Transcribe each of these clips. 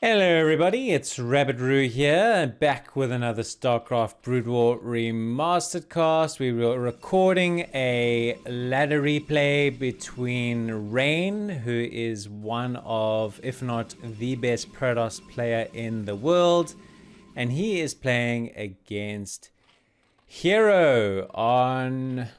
Hello everybody, it's Rabbit here, back with another Starcraft Broodwar Remastered cast. We were recording a ladder replay between Rain, who is one of, if not the best Protoss player in the world, and he is playing against Hero on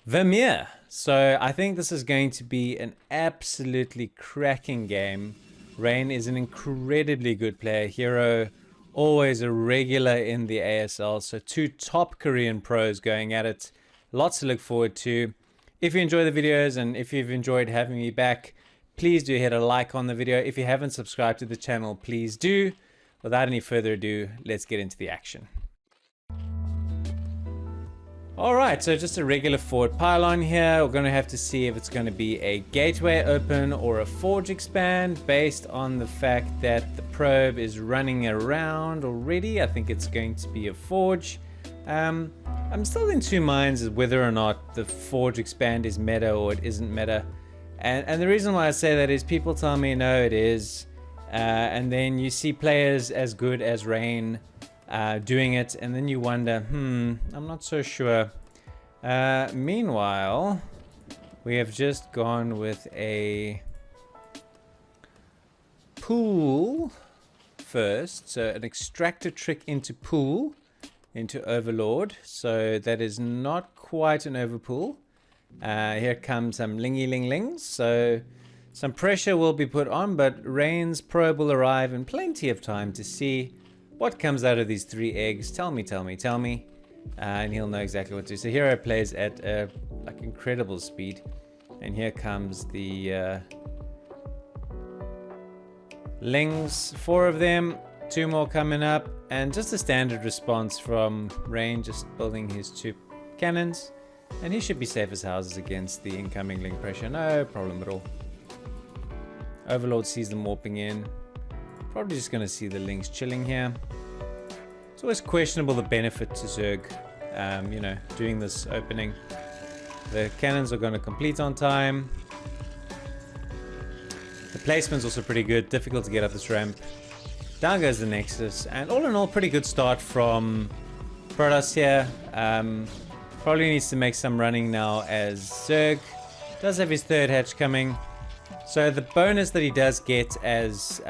Vermeer. So I think this is going to be an absolutely cracking game. Rain is an incredibly good player. Hero, always a regular in the ASL. So two top Korean pros going at it. Lots to look forward to. If you enjoy the videos and if you've enjoyed having me back, please do hit a like on the video. If you haven't subscribed to the channel, please do. Without any further ado, let's get into the action. Alright, so just a regular forward pylon here. We're going to have to see if it's going to be a gateway open or a forge expand based on the fact that the probe is running around already. I think it's going to be a forge. I'm still in two minds as whether or not the forge expand is meta or it isn't meta. And the reason why I say that is people tell me no, it is. And then you see players as good as Rain doing it, and then you wonder, I'm not so sure. Meanwhile, we have just gone with a pool first, so an extractor trick into pool, into overlord, so that is not quite an overpool. Here comes some lingy ling lings, so some pressure will be put on, but Rain's probe will arrive in plenty of time to see what comes out of these three eggs. Tell me. And he'll know exactly what to do. So Hero plays at like incredible speed. And here comes the lings, 4 of them, 2 more coming up. And just a standard response from Rain, just building his 2 cannons. And he should be safe as houses against the incoming ling pressure. No problem at all. Overlord sees them warping in. Probably just going to see the lings chilling here. It's always questionable the benefit to Zerg, doing this opening. The cannons are going to complete on time. The placement's also pretty good. Difficult to get up this ramp. Down goes the Nexus. And all in all, pretty good start from Protoss here. Probably needs to make some running now as Zerg. Does have his 3rd hatch coming. So the bonus that he does get as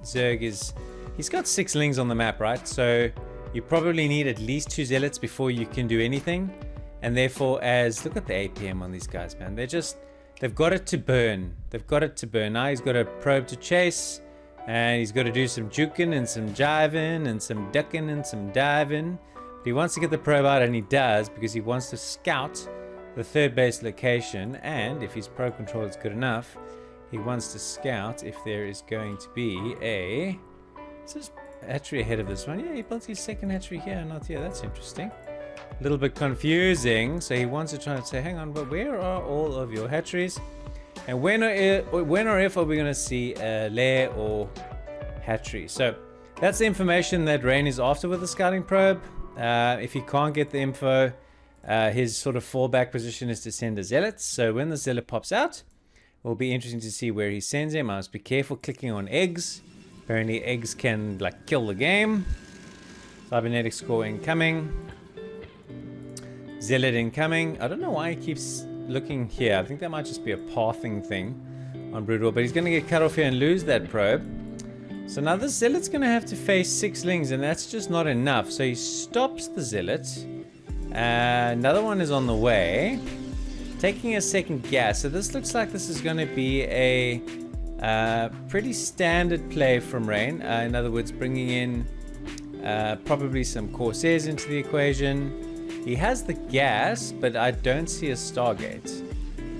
Zerg is he's got 6 lings on the map, right? So you probably need at least 2 zealots before you can do anything. And therefore, look at the APM on these guys, man. They've got it to burn. Now he's got a probe to chase, and he's got to do some juking and some jiving and some ducking and some diving. But he wants to get the probe out, and he does, because he wants to scout the 3rd base location. And if his probe control is good enough, he wants to scout if there is going to be a... Is this hatchery ahead of this one? Yeah, he built his 2nd hatchery here, not here. That's interesting. A little bit confusing. So he wants to try and say, hang on, but where are all of your hatcheries? And when or if are we going to see a lair or hatchery? So that's the information that Rain is after with the scouting probe. If he can't get the info, his sort of fallback position is to send a zealot. So when the zealot pops out, it will be interesting to see where he sends him. I must be careful clicking on eggs. Apparently eggs can like kill the game. Cybernetic score incoming. Zealot incoming. I don't know why he keeps looking here. I think that might just be a pathing thing on Broodwar. But he's going to get cut off here and lose that probe. So now this zealot's going to have to face 6 lings, and that's just not enough. So he stops the zealot. Another one is on the way. Taking a 2nd gas. So this looks like this is going to be a pretty standard play from Rain. In other words, bringing in probably some Corsairs into the equation. He has the gas, but I don't see a Stargate.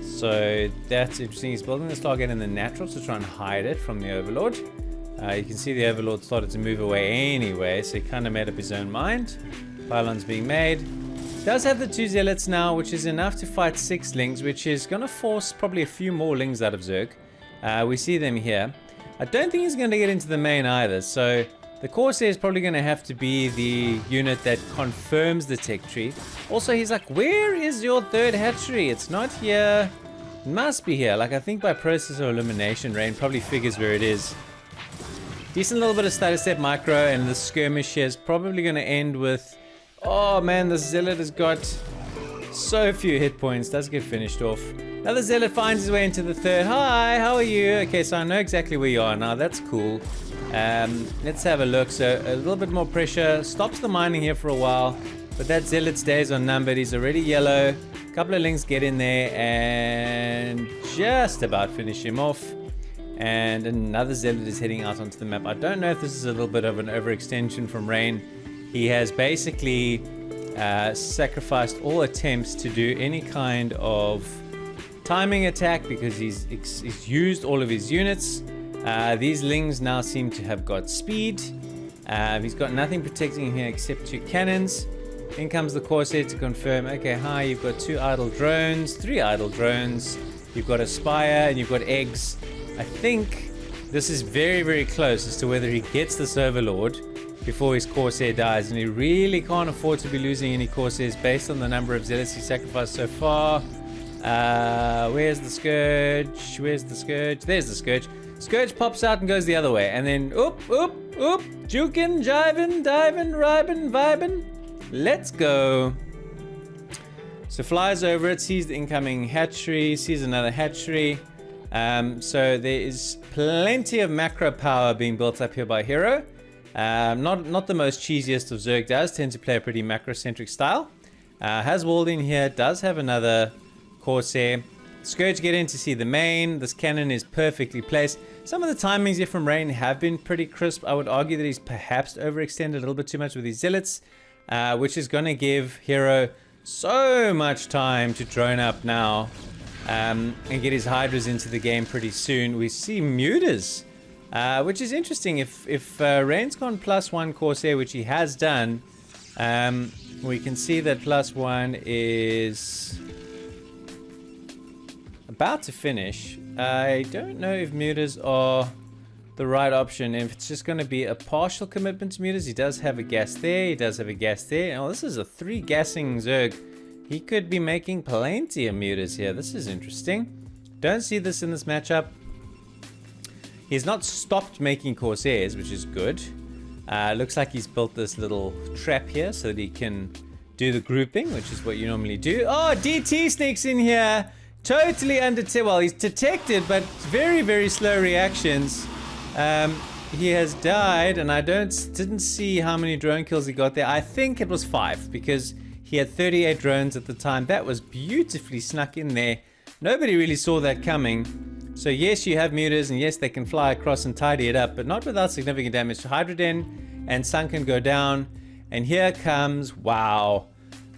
So that's interesting. He's building the Stargate in the natural to try and hide it from the Overlord. You can see the Overlord started to move away anyway, so he kind of made up his own mind. Pylons being made. Does have the 2 zealots now, which is enough to fight 6 lings, which is going to force probably a few more lings out of Zerg. We see them here. I don't think he's going to get into the main either, so the Corsair is probably going to have to be the unit that confirms the tech tree. Also, he's like, where is your 3rd hatchery? It's not here. It must be here. Like, I think by process of elimination, Rain probably figures where it is. Decent little bit of stutter step micro, and the skirmish here is probably going to end with... Oh man, the Zealot has got so few hit points. Does get finished off. Another Zealot finds his way into the third. Hi, how are you? Okay, so I know exactly where you are now. That's cool. Let's have a look. So a little bit more pressure. Stops the mining here for a while. But that Zealot's days are numbered. He's already yellow. A couple of links get in there and just about finish him off. And another Zealot is heading out onto the map. I don't know if this is a little bit of an overextension from Rain. He has basically sacrificed all attempts to do any kind of timing attack because he's used all of his units. These Lings now seem to have got speed. He's got nothing protecting him here except 2 cannons. In comes the Corsair to confirm, okay, hi, you've got 2 idle drones, 3 idle drones, you've got a Spire, and you've got eggs. I think this is very, very close as to whether he gets this Overlord before his Corsair dies, and he really can't afford to be losing any Corsairs based on the number of Zealots he sacrificed so far. Where's the Scourge? Where's the Scourge? There's the Scourge. Scourge pops out and goes the other way, and then oop, jukin', jivin', divin', ribin', vibin'. Let's go. So flies over it, sees the incoming hatchery, sees another hatchery. So there is plenty of macro power being built up here by Hero. Not the most cheesiest of Zerg, does tend to play a pretty macro-centric style. Has walled in here, does have another Corsair. Scourge get in to see the main. This cannon is perfectly placed. Some of the timings here from Rain have been pretty crisp. I would argue that he's perhaps overextended a little bit too much with his Zealots, which is going to give Hero so much time to drone up now. And get his Hydras into the game pretty soon. We see Mutas, which is interesting. If Rain's gone +1 Corsair, which he has done, we can see that +1 is about to finish. I don't know if Mutas are the right option. If it's just going to be a partial commitment to Mutas, he does have a gas there, he does have a gas there. Oh, this is a 3 gassing Zerg. He could be making plenty of Mutas here. This is interesting. Don't see this in this matchup. He's not stopped making Corsairs, which is good. Looks like he's built this little trap here so that he can do the grouping, which is what you normally do. Oh, DT sneaks in here. Totally well, he's detected, but very, very slow reactions. He has died, and I didn't see how many drone kills he got there. I think it was 5, because he had 38 drones at the time. That was beautifully snuck in there. Nobody really saw that coming. So yes, you have Mutas, and yes, they can fly across and tidy it up, but not without significant damage. So Hydroden and Sunken go down. And here comes, wow,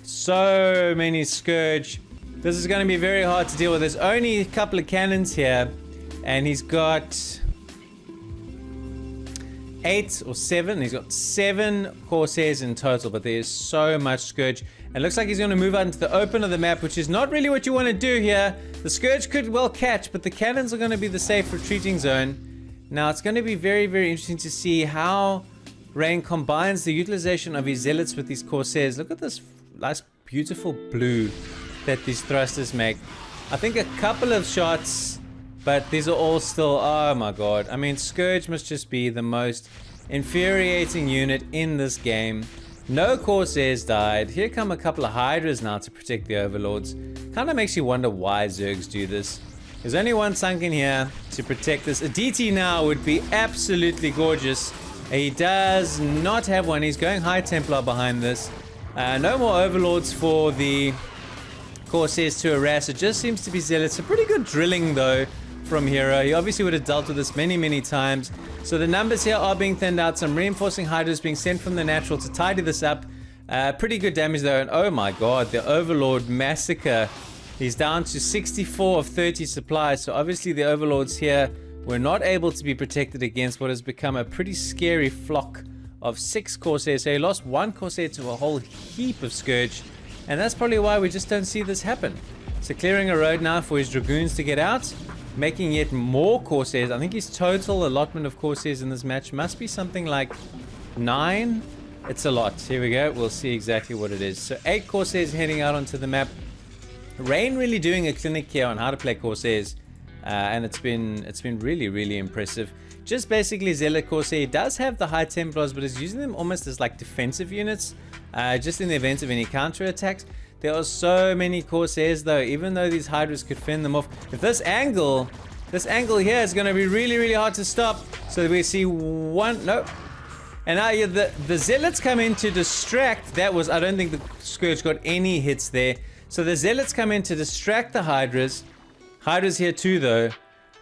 so many Scourge. This is going to be very hard to deal with. There's only a couple of cannons here, and he's got 8 or 7. He's got 7 Corsairs in total, but there is so much Scourge. It looks like he's going to move out into the open of the map, which is not really what you want to do here. The Scourge could well catch, but the cannons are going to be the safe retreating zone. Now, it's going to be very, very interesting to see how Rain combines the utilization of his Zealots with these Corsairs. Look at this nice, beautiful blue that these thrusters make. I think a couple of shots, but these are all still, oh my god. I mean, Scourge must just be the most infuriating unit in this game. No Corsairs died. Here come a couple of Hydras now to protect the Overlords. Kind of makes you wonder why Zergs do this. There's only one Sunken here to protect this. A DT now would be absolutely gorgeous. He does not have one. He's going High Templar behind this. No more Overlords for the Corsairs to harass. It just seems to be Zealots. A pretty good drilling though from Hero. He obviously would have dealt with this many times. So the numbers here are being thinned out. Some reinforcing Hydras being sent from the natural to tidy this up. Pretty good damage though. And oh my god, the Overlord massacre. He's down to 64 of 30 supplies. So obviously the Overlords here were not able to be protected against what has become a pretty scary flock of 6 Corsairs. So he lost 1 Corsair to a whole heap of Scourge. And that's probably why we just don't see this happen. So clearing a road now for his Dragoons to get out. Making yet more Corsairs. I think his total allotment of Corsairs in this match must be something like 9. It's a lot. Here we go. We'll see exactly what it is. So 8 Corsairs heading out onto the map. Rain really doing a clinic here on how to play Corsairs. And it's been really impressive. just basically Zealot Corsair. He does have the High Templars, but is using them almost as like defensive units, just in the event of any counter attacks. There are so many Corsairs though, even though these Hydras could fend them off. If this angle here is going to be really, really hard to stop. So we see one, nope. And now the Zealots come in to distract. That was, I don't think the Scourge got any hits there. So the Zealots come in to distract the Hydras. Hydra's here too though.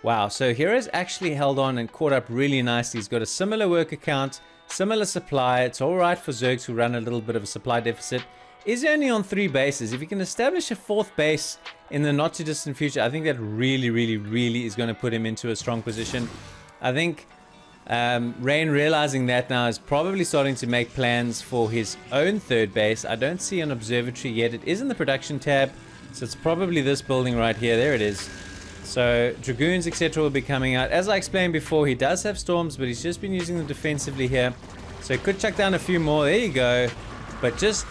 Wow, so Hero's actually held on and caught up really nicely. He's got a similar worker count, similar supply. It's alright for Zergs who run a little bit of a supply deficit. Is only on 3 bases. If you can establish a 4th base in the not too distant future, I think that really, really, really is going to put him into a strong position. I think Rain, realizing that now, is probably starting to make plans for his own 3rd base. I don't see an observatory yet. It is in the production tab, so it's probably this building right here. There it is. So Dragoons, etc. will be coming out. As I explained before, he does have Storms, but he's just been using them defensively here. So he could chuck down a few more. There you go. But just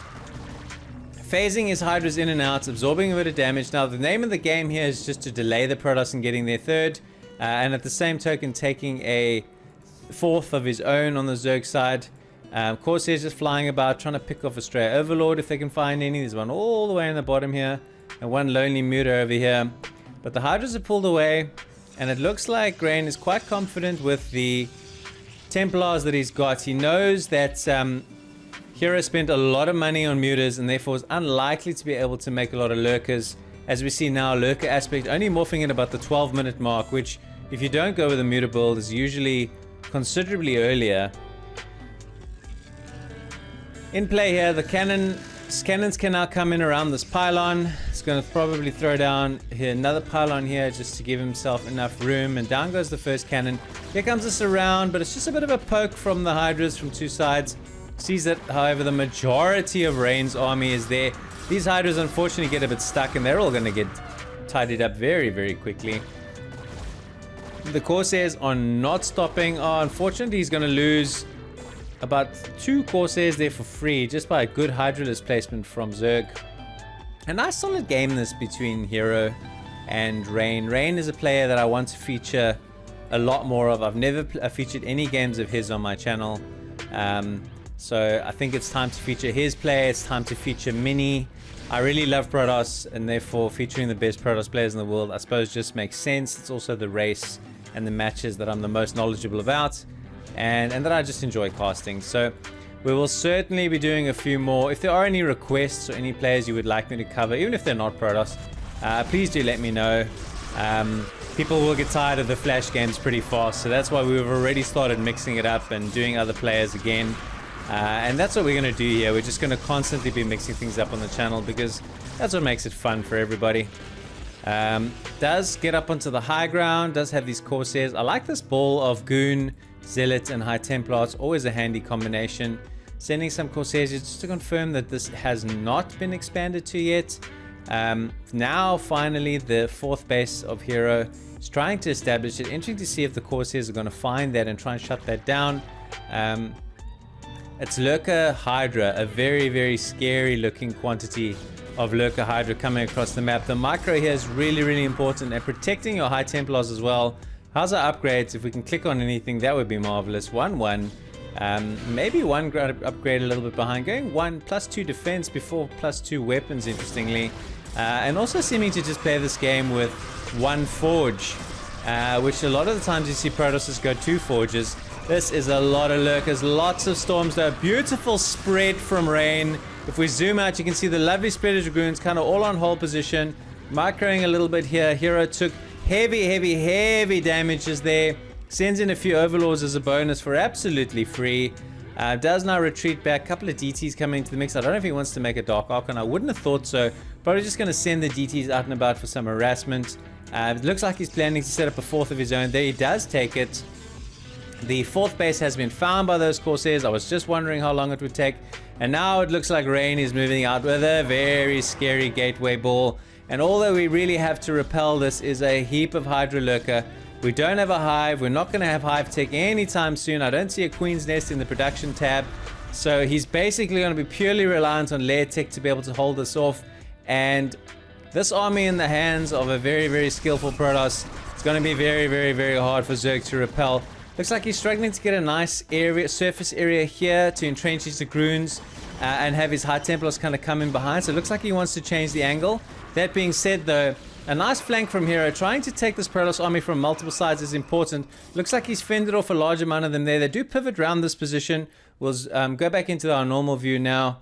phasing his Hydras in and out, absorbing a bit of damage. Now, the name of the game here is just to delay the Protoss in getting their 3rd. And at the same token, taking a 4th of his own on the Zerg side. Corsairs just flying about, trying to pick off a stray Overlord if they can find any. There's one all the way in the bottom here. And one lonely Muta over here. But the Hydras are pulled away. And it looks like Rain is quite confident with the Templars that he's got. He knows that Hero spent a lot of money on Mutas and therefore is unlikely to be able to make a lot of Lurkers. As we see now, Lurker aspect only morphing in about the 12-minute mark, which if you don't go with a Muta build is usually considerably earlier. In play here, the cannons can now come in around this pylon. It's going to probably throw down here another pylon here just to give himself enough room, and down goes the first cannon. Here comes the surround, but it's just a bit of a poke from the Hydras from 2 sides. Sees that, however, the majority of Rain's army is there. These Hydras unfortunately get a bit stuck, and they're all going to get tidied up very, very quickly. The Corsairs are not stopping. Oh, unfortunately, he's going to lose about 2 Corsairs there for free, just by a good Hydralist placement from Zerg. A nice solid game this between Hero and Rain. Rain is a player that I want to feature a lot more of. I've never featured any games of his on my channel. So I think it's time to feature his play. It's time to feature Mini. I really love Protoss, and therefore featuring the best Protoss players in the world, I suppose, just makes sense. It's also the race and the matches that I'm the most knowledgeable about, and that I just enjoy casting. So we will certainly be doing a few more. If there are any requests or any players you would like me to cover, even if they're not Protoss, please do let me know. People will get tired of the flash games pretty fast, so that's why we've already started mixing it up and doing other players again. And that's what we're going to do here. We're just going to constantly be mixing things up on the channel because that's what makes it fun for everybody. Does get up onto the high ground, does have these Corsairs. I like this ball of Goon, Zealot, and High Templar. It's always a handy combination. Sending some Corsairs just to confirm that this has not been expanded to yet. Now, finally, the 4th base of Hero is trying to establish it. Interesting to see if the Corsairs are going to find that and try and shut that down. It's Lurker Hydra, a very, very scary looking quantity of Lurker Hydra coming across the map. The micro here is really, really important, and protecting your High Templars as well. How's our upgrades? If we can click on anything, that would be marvelous. 1-1. Maybe 1 upgrade a little bit behind. Going 1 +2 defense before +2 weapons, interestingly. And also seeming to just play this game with 1 forge, which a lot of the times you see Protosses go 2 forges. This is a lot of Lurkers, lots of Storms though. Beautiful spread from Rain. If we zoom out, you can see the lovely spread of Dragoons kind of all on hold position. Microing a little bit here. Hero took heavy damages there. Sends in a few Overlords as a bonus for absolutely free. Does now retreat back. Couple of DTs coming into the mix. I don't know if he wants to make a Dark Archon. I wouldn't have thought so. Probably just going to send the DTs out and about for some harassment. It looks like he's planning to set up a 4th of his own. There he does take it. The 4th base has been found by those Corsairs. I was just wondering how long it would take. And now it looks like Rain is moving out with a very scary gateway ball. And although we really have to repel this is a heap of Hydra Lurker. We don't have a hive. We're not going to have hive tech anytime soon. I don't see a Queen's Nest in the production tab. So he's basically going to be purely reliant on lair tech to be able to hold this off. And this army in the hands of a very, very skillful Protoss, it's going to be very, very, very hard for Zerg to repel. Looks like he's struggling to get a nice area, surface area here to entrench his Zagroons and have his High Templars kind of come in behind. So it looks like he wants to change the angle. That being said, though, a nice flank from Hero. Trying to take this Protoss army from multiple sides is important. Looks like he's fended off a large amount of them there. They do pivot around this position. We'll go back into our normal view now.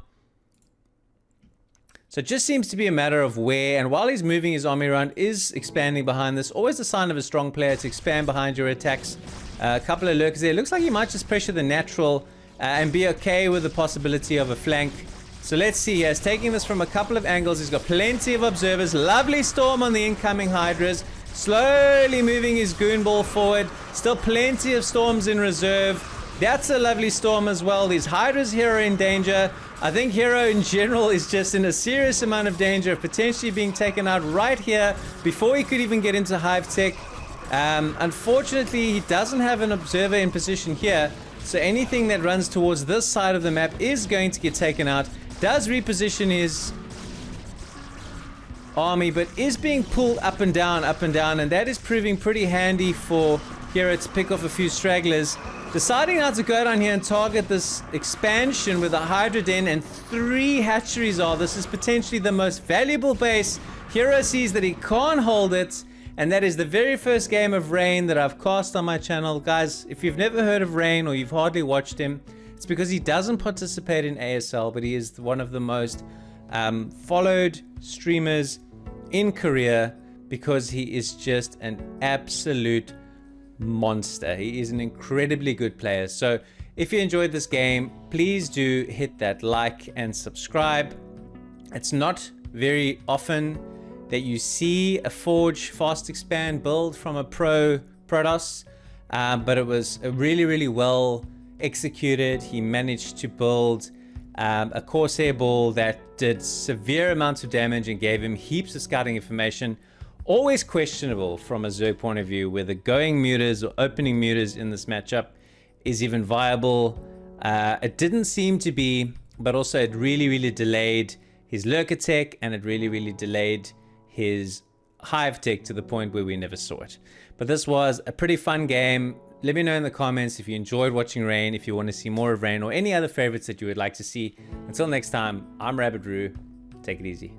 So it just seems to be a matter of where, and while he's moving his army around, is expanding behind this. Always a sign of a strong player to expand behind your attacks. A couple of lurkers there. Looks like he might just pressure the natural and be okay with the possibility of a flank. So let's see. He's taking this from a couple of angles. He's got plenty of observers. Lovely storm on the incoming Hydras. Slowly moving his goon ball forward. Still plenty of storms in reserve. That's a lovely storm as well. These Hydras here are in danger. I think Hero in general is just in a serious amount of danger of potentially being taken out right here before he could even get into Hive Tech. Unfortunately, he doesn't have an observer in position here, so anything that runs towards this side of the map is going to get taken out. Does reposition his army, but is being pulled up and down, and that is proving pretty handy for Hero to pick off a few stragglers. Deciding now to go down here and target this expansion with a Hydra Den and 3 hatcheries are. This is potentially the most valuable base. Hero sees that he can't hold it, and that is the very first game of Rain that I've cast on my channel. Guys, if you've never heard of Rain or you've hardly watched him, it's because he doesn't participate in ASL, but he is one of the most followed streamers in Korea because he is just an absolute monster. He is an incredibly good player. So if you enjoyed this game, please do hit that like and subscribe. It's not very often that you see a Forge Fast Expand build from a Protoss, but it was a really well executed. He managed to build a Corsair ball that did severe amounts of damage and gave him heaps of scouting information. Always questionable from a Zerg point of view whether going mutas or opening mutas in this matchup is even viable. It didn't seem to be, but also it really delayed his lurker tech, and it really delayed his hive tech to the point where we never saw it. But this was a pretty fun game. Let me know in the comments if you enjoyed watching Rain, if you want to see more of Rain or any other favorites that you would like to see. Until next time, I'm Rabbit Roo. Take it easy.